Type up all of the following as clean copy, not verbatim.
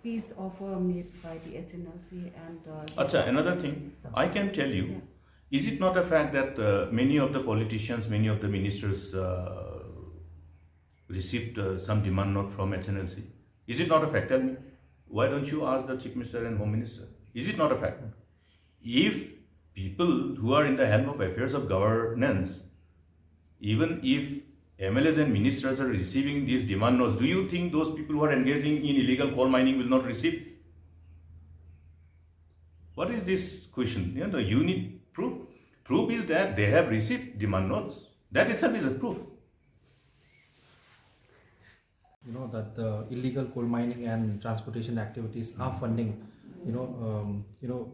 peace offer made by the HNLC and Acha, another thing, I can tell you, is it not a fact that many of the politicians, many of the ministers received some demand note from HNLC? Is it not a fact? Tell me. Why don't you ask the Chief Minister and Home Minister? Is it not a fact? If people who are in the helm of affairs of governance, even if MLAs and ministers are receiving these demand notes, do you think those people who are engaging in illegal coal mining will not receive? What is this question? You need proof. Proof is that they have received demand notes. That itself is a proof. That the illegal coal mining and transportation activities are funding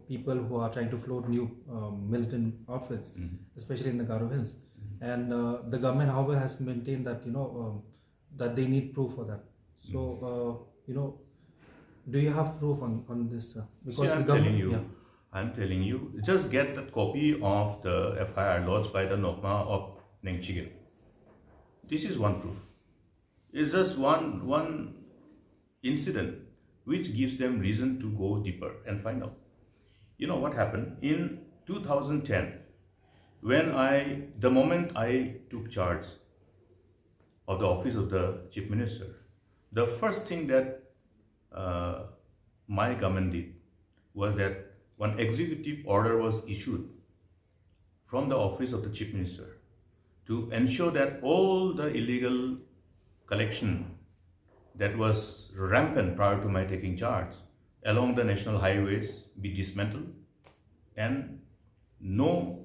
people who are trying to float new militant outfits, especially in the Garo Hills. And the government, however, has maintained that that they need proof for that. So do you have proof on this? Because I'm telling you, just get the copy of the FIR lodged by the Nokma of Nengchigil. This is one proof. It's just one incident which gives them reason to go deeper and find out. You know what happened? In 2010, the moment I took charge of the office of the Chief Minister, the first thing that my government did was that one executive order was issued from the office of the Chief Minister to ensure that all the illegal collection that was rampant prior to my taking charge along the national highways be dismantled, and no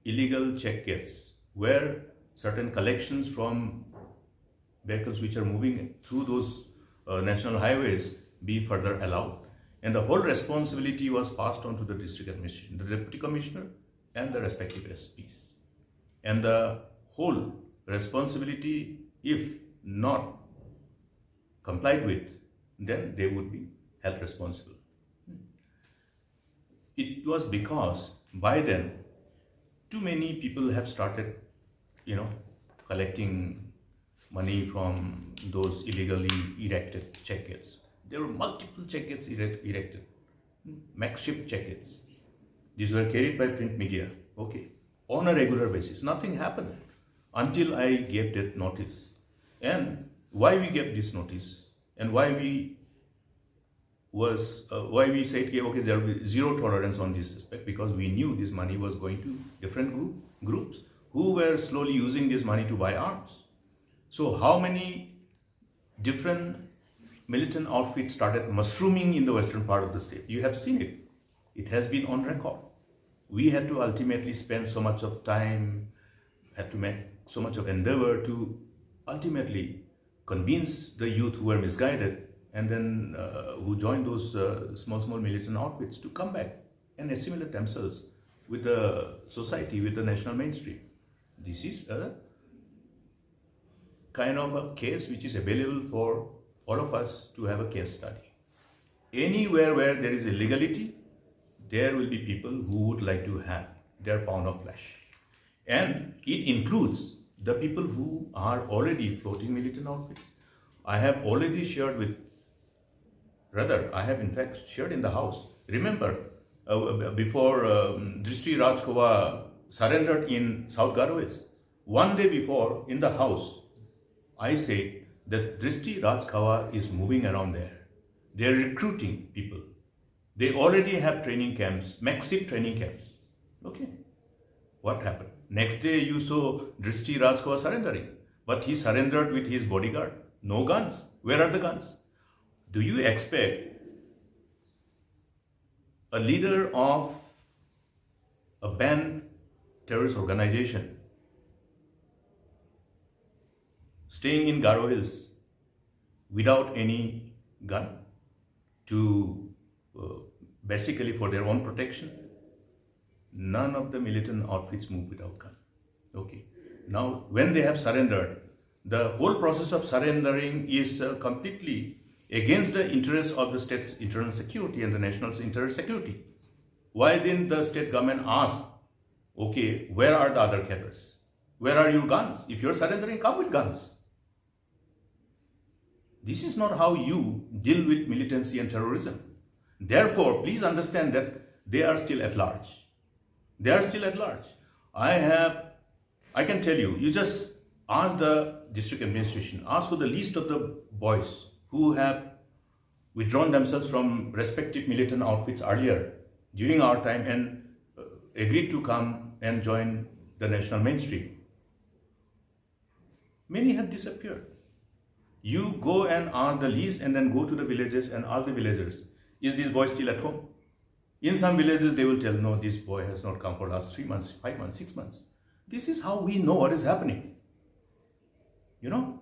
illegal check gates where certain collections from vehicles which are moving through those national highways be further allowed. And the whole responsibility was passed on to the district administration, the deputy commissioner and the respective SPs. And the whole responsibility, if not complied with, then they would be held responsible. It was because by then too many people have started collecting money from those illegally erected check gates. There were multiple check gates erected, makeshift check gates. These were carried by print media, on a regular basis. Nothing happened until I gave that notice. And why we gave this notice and why we said, there will be zero tolerance on this aspect, because we knew this money was going to different groups who were slowly using this money to buy arms. So how many different militant outfits started mushrooming in the western part of the state? You have seen it. It has been on record. We had to ultimately spend so much of time, had to make so much of endeavor to ultimately convince the youth who were misguided and then who joined those small militant outfits to come back and assimilate themselves with the society, with the national mainstream. This is a kind of a case which is available for all of us to have a case study. Anywhere where there is illegality, there will be people who would like to have their pound of flesh. And it includes the people who are already floating militant outfits. I have already shared I have in fact shared in the House. Remember, before Drishti Rajkova surrendered in South Garoes, one day before in the House, I said that Drishti Rajkava is moving around there. They are recruiting people. They already have training camps, makeshift training camps. What happened? Next day you saw Drishti Rajkava surrendering, but he surrendered with his bodyguard. No guns. Where are the guns? Do you expect a leader of a banned terrorist organization staying in Garo Hills without any gun to basically for their own protection? None of the militant outfits move without gun. Now when they have surrendered, the whole process of surrendering is completely against the interests of the state's internal security and the national's internal security. Why didn't the state government ask, where are the other cadres? Where are your guns? If you're surrendering, come with guns. This is not how you deal with militancy and terrorism. Therefore, please understand that they are still at large. They are still at large. I can tell you, you just ask the district administration, ask for the list of the boys who have withdrawn themselves from respective militant outfits earlier during our time and agreed to come and join the national mainstream. Many have disappeared. You go and ask the list and then go to the villages and ask the villagers, is this boy still at home? In some villages, they will tell, no, this boy has not come for last 3 months, 5 months, 6 months. This is how we know what is happening. You know,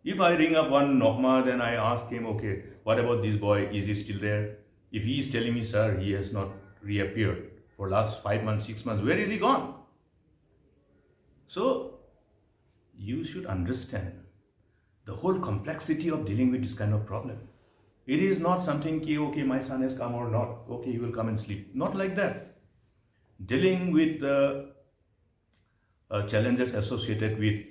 if I ring up one Nokma, then I ask him, okay, what about this boy? Is he still there? If he is telling me, sir, he has not reappeared for last 5 months, 6 months, where is he gone? So, you should understand the whole complexity of dealing with this kind of problem. It is not something, okay, my son has come or not, okay, he will come and sleep. Not like that. Dealing with the challenges associated with,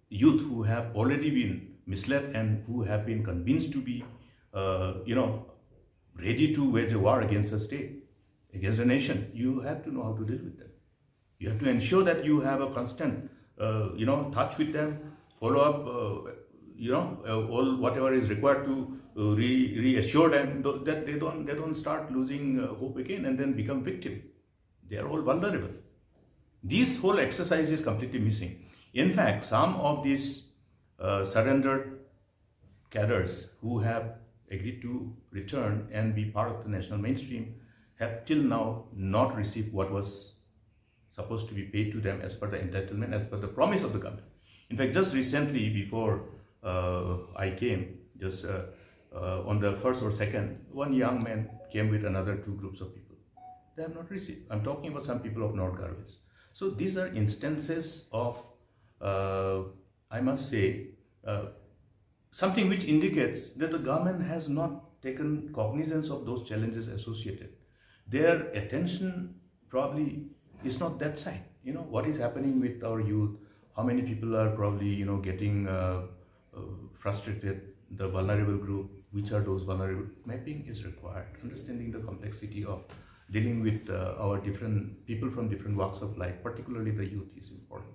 youth who have already been misled and who have been convinced to be, ready to wage a war against the state, against the nation. You have to know how to deal with them. You have to ensure that you have a constant, touch with them, follow up, all whatever is required to reassure them that they don't start losing hope again and then become victim. They are all vulnerable. This whole exercise is completely missing. In fact, some of these surrendered cadres who have agreed to return and be part of the national mainstream have till now not received what was supposed to be paid to them as per the entitlement, as per the promise of the government. In fact, just recently, before I came, just on the 1st or 2nd, one young man came with another 2 groups of people. They have not received. I'm talking about some people of North Garhwal. So these are instances of, I must say, something which indicates that the government has not taken cognizance of those challenges associated. Their attention probably is not that side. What is happening with our youth, how many people are probably, getting frustrated, the vulnerable group, which are those vulnerable. Mapping is required. Understanding the complexity of dealing with our different people from different walks of life, particularly the youth, is important.